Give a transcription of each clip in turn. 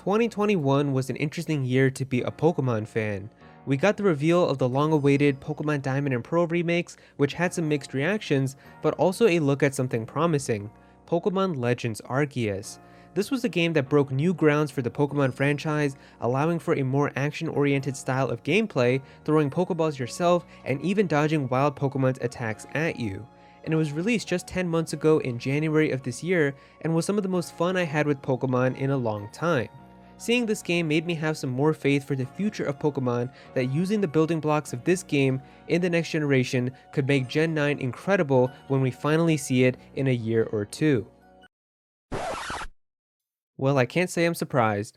2021 was an interesting year to be a Pokemon fan. We got the reveal of the long-awaited Pokemon Diamond and Pearl remakes, which had some mixed reactions, but also a look at something promising: Pokemon Legends Arceus. This was a game that broke new grounds for the Pokemon franchise, allowing for a more action-oriented style of gameplay, throwing Pokeballs yourself, and even dodging wild Pokemon's attacks at you. And it was released just 10 months ago in January of this year, and was some of the most fun I had with Pokemon in a long time. Seeing this game made me have some more faith for the future of Pokemon, that using the building blocks of this game in the next generation could make Gen 9 incredible when we finally see it in a year or two. Well, I can't say I'm surprised.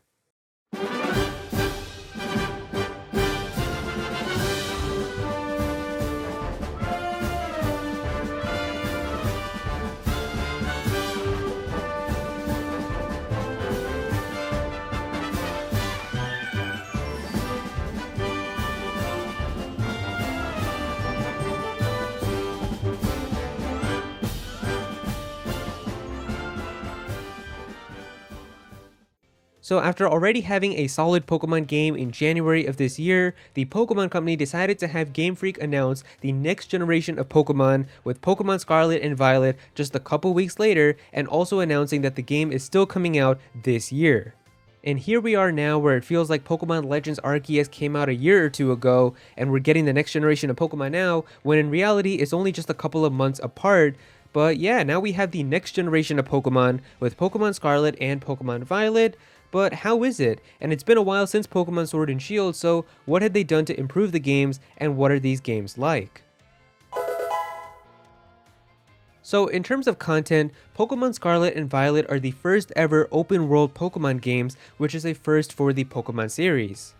So after already having a solid Pokemon game in January of this year, the Pokemon Company decided to have Game Freak announce the next generation of Pokemon with Pokemon Scarlet and Violet just a couple weeks later, and also announcing that the game is still coming out this year. And here we are now, where it feels like Pokemon Legends Arceus came out a year or two ago, and we're getting the next generation of Pokemon now, when in reality it's only just a couple of months apart. But yeah, now we have the next generation of Pokemon with Pokemon Scarlet and Pokemon Violet. But how is it? And it's been a while since Pokemon Sword and Shield, so what have they done to improve the games, and what are these games like? So in terms of content, Pokemon Scarlet and Violet are the first ever open world Pokemon games, which is a first for the Pokemon series.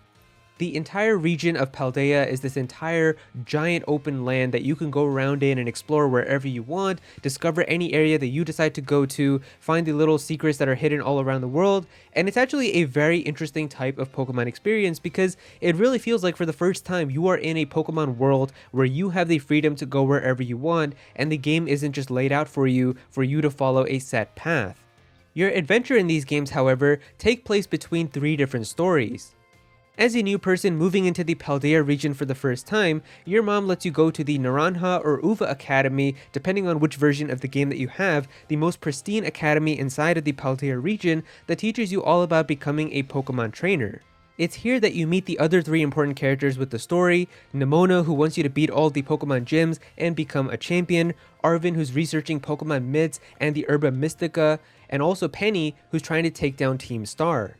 The entire region of Paldea is this entire giant open land that you can go around in and explore wherever you want, discover any area that you decide to go to, find the little secrets that are hidden all around the world, and it's actually a very interesting type of Pokemon experience, because it really feels like for the first time you are in a Pokemon world where you have the freedom to go wherever you want, and the game isn't just laid out for you to follow a set path. Your adventure in these games, however, take place between 3 different stories. As a new person moving into the Paldea region for the first time, your mom lets you go to the Naranja or Uva Academy, depending on which version of the game that you have, the most pristine academy inside of the Paldea region that teaches you all about becoming a Pokemon trainer. It's here that you meet the other 3 important characters with the story: Nemona, who wants you to beat all the Pokemon gyms and become a champion, Arvin, who's researching Pokemon myths and the Herba Mystica, and also Penny, who's trying to take down Team Star.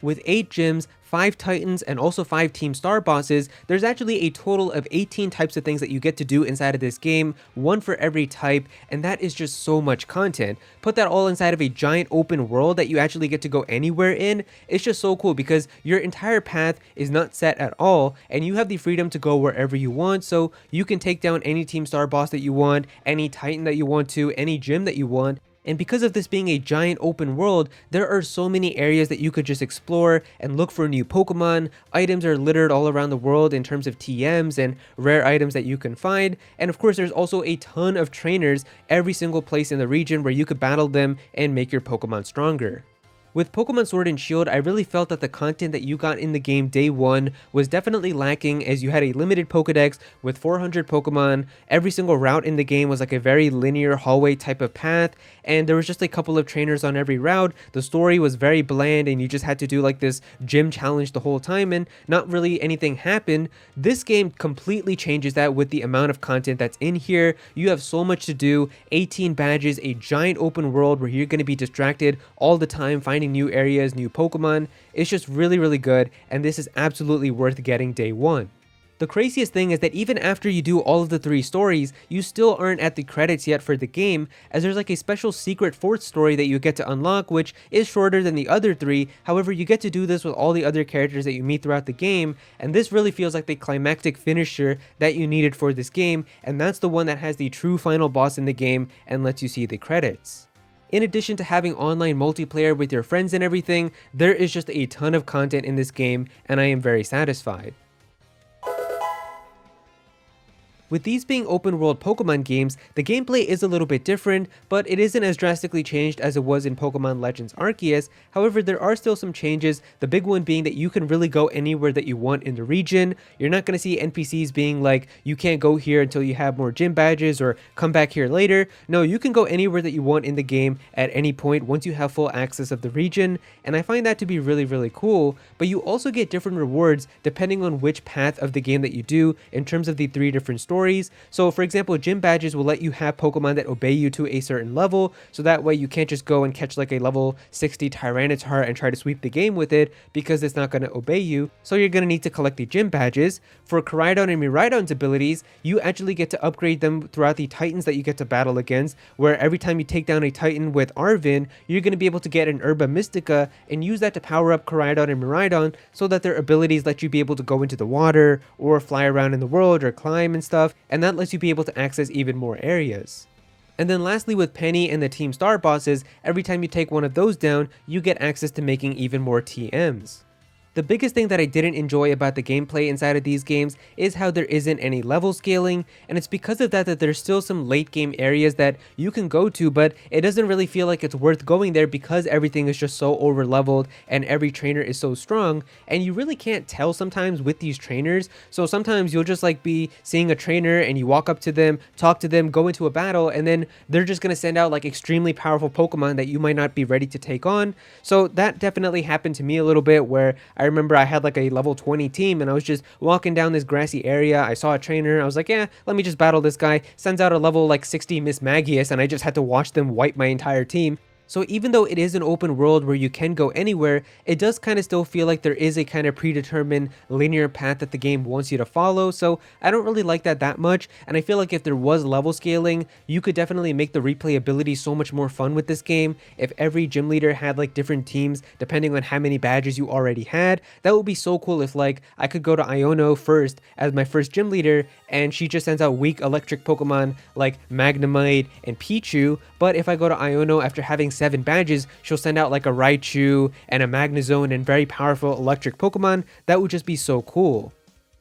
With 8 gyms, 5 Titans, and also 5 Team Star bosses, there's actually a total of 18 types of things that you get to do inside of this game, 1 for every type, and that is just so much content. Put that all inside of a giant open world that you actually get to go anywhere in. It's just so cool because your entire path is not set at all, and you have the freedom to go wherever you want, so you can take down any Team Star boss that you want, any Titan that you want to, any gym that you want. And because of this being a giant open world, there are so many areas that you could just explore and look for new Pokemon. Items are littered all around the world in terms of TMs and rare items that you can find. And of course, there's also a ton of trainers every single place in the region where you could battle them and make your Pokemon stronger. With Pokemon Sword and Shield, I really felt that the content that you got in the game day 1 was definitely lacking, as you had a limited Pokedex with 400 Pokemon. Every single route in the game was like a very linear hallway type of path, and there was just a couple of trainers on every route. The story was very bland, and you just had to do like this gym challenge the whole time, and not really anything happened. This game completely changes that with the amount of content that's in here. You have so much to do, 18 badges, a giant open world where you're going to be distracted all the time, finding new areas, new Pokemon. It's just really good, and this is absolutely worth getting day 1. The craziest thing is that even after you do all of the 3 stories, you still aren't at the credits yet for the game, as there's like a special secret 4th story that you get to unlock, which is shorter than the other 3. However, you get to do this with all the other characters that you meet throughout the game, and this really feels like the climactic finisher that you needed for this game, and that's the one that has the true final boss in the game and lets you see the credits. In addition to having online multiplayer with your friends and everything, there is just a ton of content in this game, and I am very satisfied. With these being open world Pokemon games, the gameplay is a little bit different, but it isn't as drastically changed as it was in Pokemon Legends Arceus. However, there are still some changes, the big one being that you can really go anywhere that you want in the region. You're not going to see NPCs being like, you can't go here until you have more gym badges or come back here later. No, you can go anywhere that you want in the game at any point once you have full access of the region, and I find that to be really, really cool. But you also get different rewards depending on which path of the game that you do in terms of the 3 different stories. So for example, gym badges will let you have Pokemon that obey you to a certain level, so that way you can't just go and catch like a level 60 Tyranitar and try to sweep the game with it, because it's not going to obey you, so you're going to need to collect the gym badges. For Koraidon and Miraidon's abilities, you actually get to upgrade them throughout the Titans that you get to battle against, where every time you take down a Titan with Arvin, you're going to be able to get an Herba Mystica and use that to power up Koraidon and Miraidon, so that their abilities let you be able to go into the water, or fly around in the world, or climb and stuff, and that lets you be able to access even more areas. And then lastly, with Penny and the Team Star bosses, every time you take one of those down, you get access to making even more TMs. The biggest thing that I didn't enjoy about the gameplay inside of these games is how there isn't any level scaling, and it's because of that there's still some late game areas that you can go to, but it doesn't really feel like it's worth going there because everything is just so over leveled and every trainer is so strong, and you really can't tell sometimes with these trainers. So sometimes you'll just like be seeing a trainer and you walk up to them, talk to them, go into a battle, and then they're just going to send out like extremely powerful Pokemon that you might not be ready to take on. So that definitely happened to me a little bit, where I remember I had like a level 20 team and I was just walking down this grassy area. I saw a trainer. I was like, yeah, let me just battle this guy. Sends out a level like 60 Miss Magius, and I just had to watch them wipe my entire team. So even though it is an open world where you can go anywhere, it does kind of still feel like there is a kind of predetermined linear path that the game wants you to follow. So I don't really like that much, and I feel like if there was level scaling, you could definitely make the replayability so much more fun with this game. If every gym leader had like different teams depending on how many badges you already had, that would be so cool. If like I could go to Iono first as my first gym leader, and she just sends out weak electric Pokemon like Magnemite and Pichu, but if I go to Iono after having 7 badges, she'll send out like a Raichu and a Magnezone and very powerful electric Pokemon. That would just be so cool.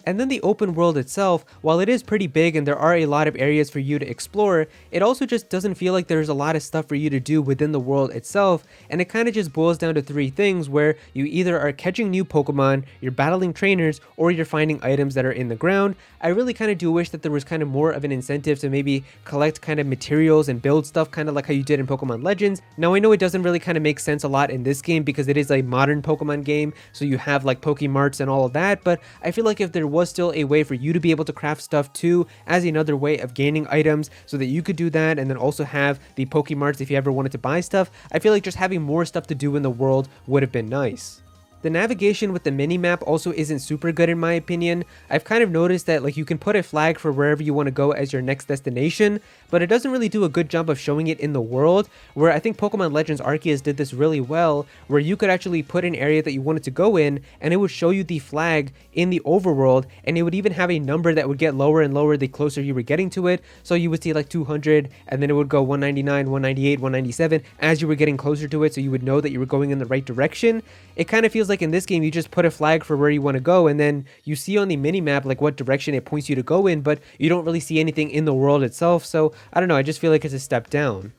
And then the open world itself, while it is pretty big and there are a lot of areas for you to explore, it also just doesn't feel like there's a lot of stuff for you to do within the world itself, and it kind of just boils down to 3 things, where you either are catching new Pokemon, you're battling trainers, or you're finding items that are in the ground. I really kind of do wish that there was kind of more of an incentive to maybe collect kind of materials and build stuff, kind of like how you did in Pokemon Legends. Now I know it doesn't really kind of make sense a lot in this game because it is a modern Pokemon game, so you have like Pokemarts and all of that, but I feel like if there was still a way for you to be able to craft stuff too, as another way of gaining items, so that you could do that and then also have the Pokemarts if you ever wanted to buy stuff, I feel like just having more stuff to do in the world would have been nice. The navigation with the mini-map also isn't super good in my opinion. I've kind of noticed that like you can put a flag for wherever you want to go as your next destination, but it doesn't really do a good job of showing it in the world, where I think Pokemon Legends Arceus did this really well, where you could actually put an area that you wanted to go in and it would show you the flag in the overworld, and it would even have a number that would get lower and lower the closer you were getting to it. So you would see like 200, and then it would go 199, 198, 197 as you were getting closer to it, so you would know that you were going in the right direction. It kind of feels like in this game you just put a flag for where you want to go, and then you see on the mini map like what direction it points you to go in, but you don't really see anything in the world itself. So I don't know, I just feel like it's a step down.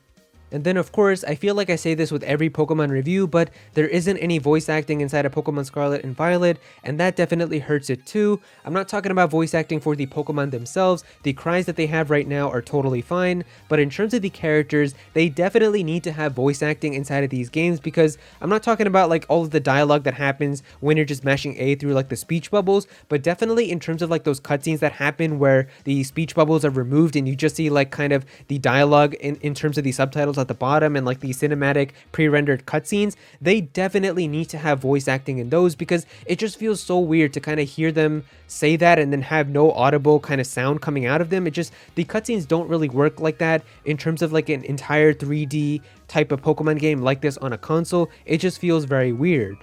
And then of course, I feel like I say this with every Pokemon review, but there isn't any voice acting inside of Pokemon Scarlet and Violet, and that definitely hurts it too. I'm not talking about voice acting for the Pokemon themselves. The cries that they have right now are totally fine, but in terms of the characters, they definitely need to have voice acting inside of these games, because I'm not talking about like all of the dialogue that happens when you're just mashing A through like the speech bubbles, but definitely in terms of like those cutscenes that happen where the speech bubbles are removed and you just see like kind of the dialogue in terms of the subtitles at the bottom and like the cinematic pre-rendered cutscenes, they definitely need to have voice acting in those, because it just feels so weird to kind of hear them say that and then have no audible kind of sound coming out of them. It just, the cutscenes don't really work like that in terms of like an entire 3D type of Pokemon game like this on a console. It just feels very weird.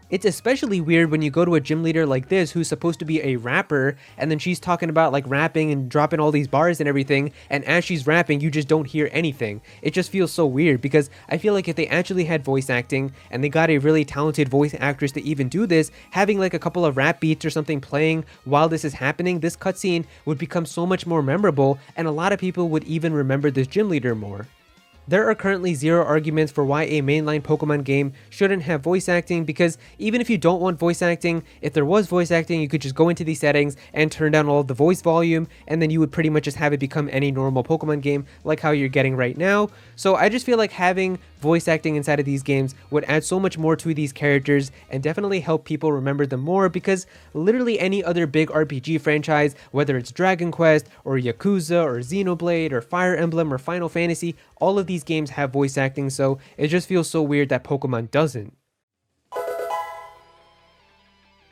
It's especially weird when you go to a gym leader like this who's supposed to be a rapper, and then she's talking about like rapping and dropping all these bars and everything, and as she's rapping you just don't hear anything. It just feels so weird because I feel like if they actually had voice acting and they got a really talented voice actress to even do this, having like a couple of rap beats or something playing while this is happening, this cutscene would become so much more memorable, and a lot of people would even remember this gym leader more. There are currently zero arguments for why a mainline Pokemon game shouldn't have voice acting, because even if you don't want voice acting, if there was voice acting, you could just go into these settings and turn down all of the voice volume, and then you would pretty much just have it become any normal Pokemon game like how you're getting right now. So I just feel like having voice acting inside of these games would add so much more to these characters and definitely help people remember them more, because literally any other big RPG franchise, whether it's Dragon Quest or Yakuza or Xenoblade or Fire Emblem or Final Fantasy, all of these games have voice acting, so it just feels so weird that Pokemon doesn't.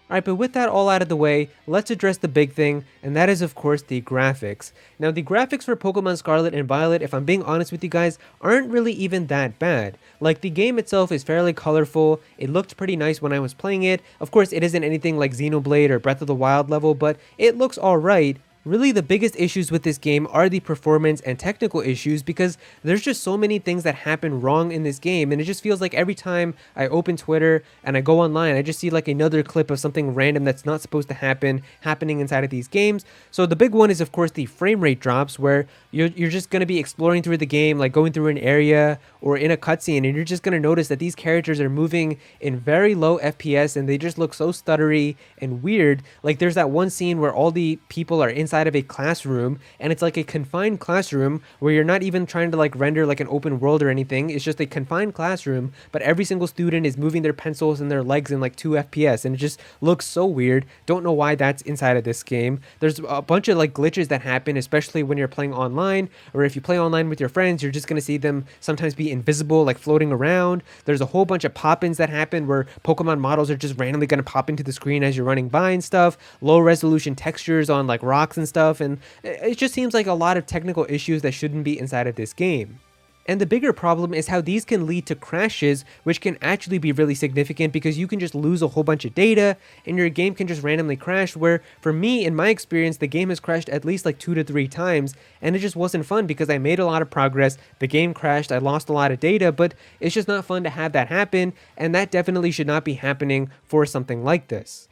Alright, but with that all out of the way, let's address the big thing, and that is of course the graphics. Now the graphics for Pokemon Scarlet and Violet, if I'm being honest with you guys, aren't really even that bad. Like, the game itself is fairly colorful, it looked pretty nice when I was playing it. Of course it isn't anything like Xenoblade or Breath of the Wild level, but it looks alright. Really, the biggest issues with this game are the performance and technical issues, because there's just so many things that happen wrong in this game, and it just feels like every time I open Twitter and I go online, I just see like another clip of something random that's not supposed to happening inside of these games. So the big one is of course the frame rate drops, where you're just going to be exploring through the game, like going through an area or in a cutscene, and you're just going to notice that these characters are moving in very low FPS and they just look so stuttery and weird. Like, there's that one scene where all the people are inside of a classroom, and it's like a confined classroom where you're not even trying to like render like an open world or anything. It's just a confined classroom, but every single student is moving their pencils and their legs in like 2 FPS, and it just looks so weird. Don't know why that's inside of this game. There's a bunch of like glitches that happen, especially when you're playing online, or if you play online with your friends, you're just going to see them sometimes be invisible, like floating around. There's a whole bunch of pop-ins that happen where Pokemon models are just randomly going to pop into the screen as you're running by and stuff. Low resolution textures on like rocks and stuff, and it just seems like a lot of technical issues that shouldn't be inside of this game. And the bigger problem is how these can lead to crashes, which can actually be really significant, because you can just lose a whole bunch of data and your game can just randomly crash, where for me, in my experience, the game has crashed at least like 2 to 3 times, and it just wasn't fun because I made a lot of progress, the game crashed, I lost a lot of data, but it's just not fun to have that happen, and that definitely should not be happening for something like this.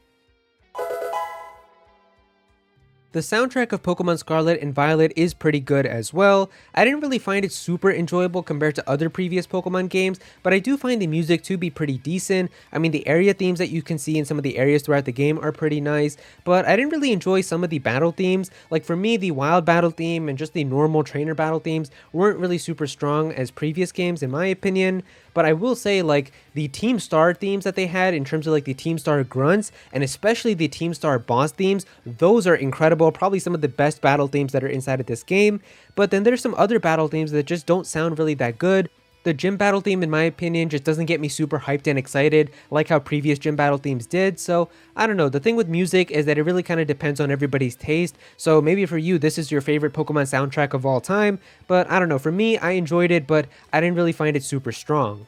The soundtrack of Pokemon Scarlet and Violet is pretty good as well. I didn't really find it super enjoyable compared to other previous Pokemon games, but I do find the music to be pretty decent. I mean, the area themes that you can see in some of the areas throughout the game are pretty nice, but I didn't really enjoy some of the battle themes. Like, for me, the wild battle theme and just the normal trainer battle themes weren't really super strong as previous games in my opinion. But I will say, like, the Team Star themes that they had in terms of like the Team Star grunts, and especially the Team Star boss themes, those are incredible, probably some of the best battle themes that are inside of this game. But then there's some other battle themes that just don't sound really that good. The gym battle theme, in my opinion, just doesn't get me super hyped and excited like how previous gym battle themes did. So I don't know, the thing with music is that it really kind of depends on everybody's taste. So maybe for you, this is your favorite Pokemon soundtrack of all time, but I don't know, for me, I enjoyed it, but I didn't really find it super strong.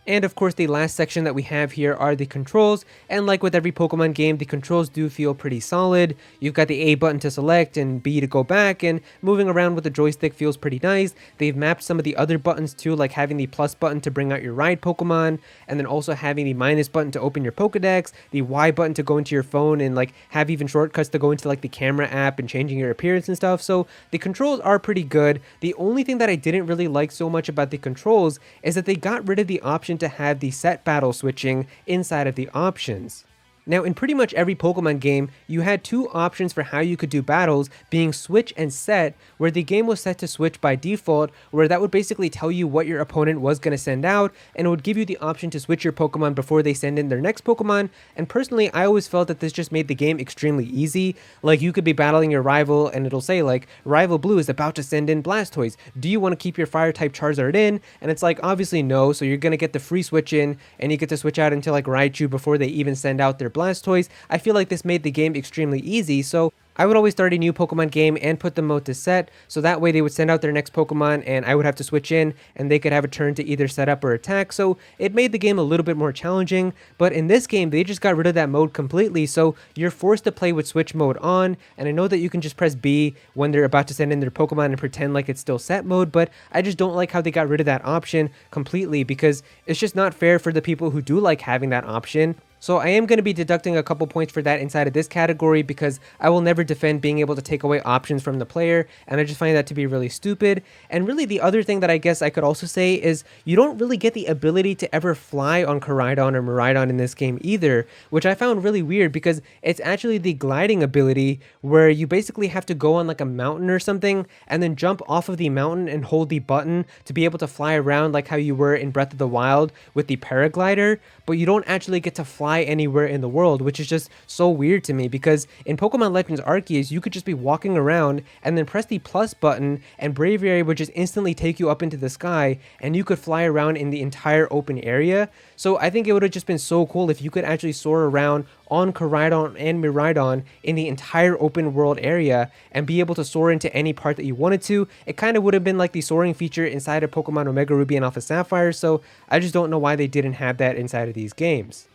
And of course, the last section that we have here are the controls, and like with every Pokemon game, the controls do feel pretty solid. You've got the A button to select and B to go back, and moving around with the joystick feels pretty nice. They've mapped some of the other buttons too, like having the plus button to bring out your ride Pokemon, and then also having the minus button to open your Pokedex, the Y button to go into your phone, and like have even shortcuts to go into like the camera app and changing your appearance and stuff. So the controls are pretty good. The only thing that I didn't really like so much about the controls is that they got rid of the option to have the set battle switching inside of the options. Now, in pretty much every Pokemon game, you had 2 options for how you could do battles, being switch and set, where the game was set to switch by default, where that would basically tell you what your opponent was going to send out, and it would give you the option to switch your Pokemon before they send in their next Pokemon. And personally, I always felt that this just made the game extremely easy. Like, you could be battling your rival, and it'll say like, Rival Blue is about to send in Blastoise. Do you want to keep your Fire-type Charizard in? And it's like, obviously no, so you're going to get the free switch in, and you get to switch out into like Raichu before they even send out their Blastoise. I feel like this made the game extremely easy, so I would always start a new Pokemon game and put the mode to set, so that way they would send out their next Pokemon and I would have to switch in and they could have a turn to either set up or attack, so it made the game a little bit more challenging. But in this game, they just got rid of that mode completely, so you're forced to play with switch mode on, and I know that you can just press B when they're about to send in their Pokemon and pretend like it's still set mode, but I just don't like how they got rid of that option completely because it's just not fair for the people who do like having that option. So I am going to be deducting a couple points for that inside of this category because I will never defend being able to take away options from the player, and I just find that to be really stupid. And really the other thing that I guess I could also say is you don't really get the ability to ever fly on Koraidon or Miraidon in this game either, which I found really weird because it's actually the gliding ability where you basically have to go on like a mountain or something and then jump off of the mountain and hold the button to be able to fly around like how you were in Breath of the Wild with the paraglider, but you don't actually get to fly anywhere in the world, which is just so weird to me because in Pokemon Legends Arceus, you could just be walking around and then press the plus button and Braviary would just instantly take you up into the sky and you could fly around in the entire open area. So I think it would have just been so cool if you could actually soar around on Koraidon and Miraidon in the entire open world area and be able to soar into any part that you wanted to. It kind of would have been like the soaring feature inside of Pokemon Omega Ruby and Alpha Sapphire, so I just don't know why they didn't have that inside of these games.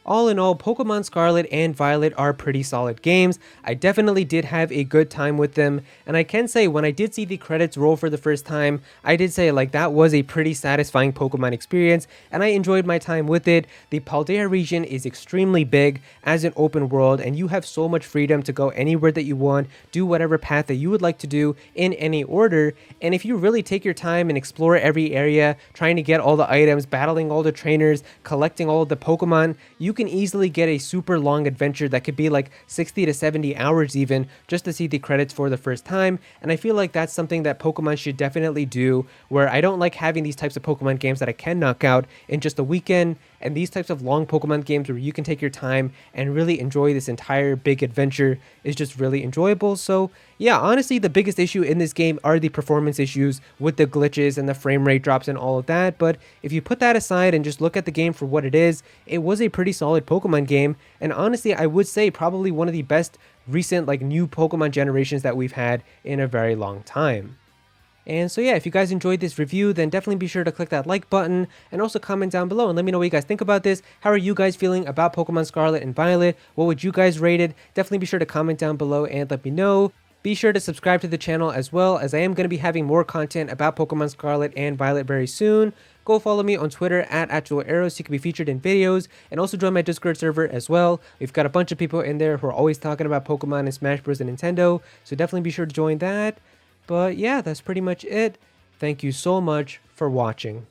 All in all, Pokemon Scarlet and Violet are pretty solid games. I definitely did have a good time with them, and I can say when I did see the credits roll for the first time, I did say like that was a pretty satisfying Pokemon experience, and I enjoyed my time with it. The Paldea region is extremely big as an open world, and you have so much freedom to go anywhere that you want, do whatever path that you would like to do in any order, and if you really take your time and explore every area, trying to get all the items, battling all the trainers, collecting all of the Pokemon, you can easily get a super long adventure that could be like 60 to 70 hours even just to see the credits for the first time, and I feel like that's something that Pokemon should definitely do, where I don't like having these types of Pokemon games that I can knock out in just a weekend, and these types of long Pokemon games where you can take your time and really enjoy this entire big adventure is just really enjoyable. So yeah, honestly, the biggest issue in this game are the performance issues with the glitches and the frame rate drops and all of that, but if you put that aside and just look at the game for what it is, it was a pretty solid Pokemon game, and honestly, I would say probably one of the best recent like new Pokemon generations that we've had in a very long time. And so yeah, if you guys enjoyed this review, then definitely be sure to click that like button and also comment down below and let me know what you guys think about this. How are you guys feeling about Pokemon Scarlet and Violet? What would you guys rate it? Definitely be sure to comment down below and let me know. Be sure to subscribe to the channel as well, as I am going to be having more content about Pokemon Scarlet and Violet very soon. Go follow me on Twitter at @Aero so you can be featured in videos, and also join my Discord server as well. We've got a bunch of people in there who are always talking about Pokemon and Smash Bros. And Nintendo, so definitely be sure to join that. But yeah, that's pretty much it. Thank you so much for watching.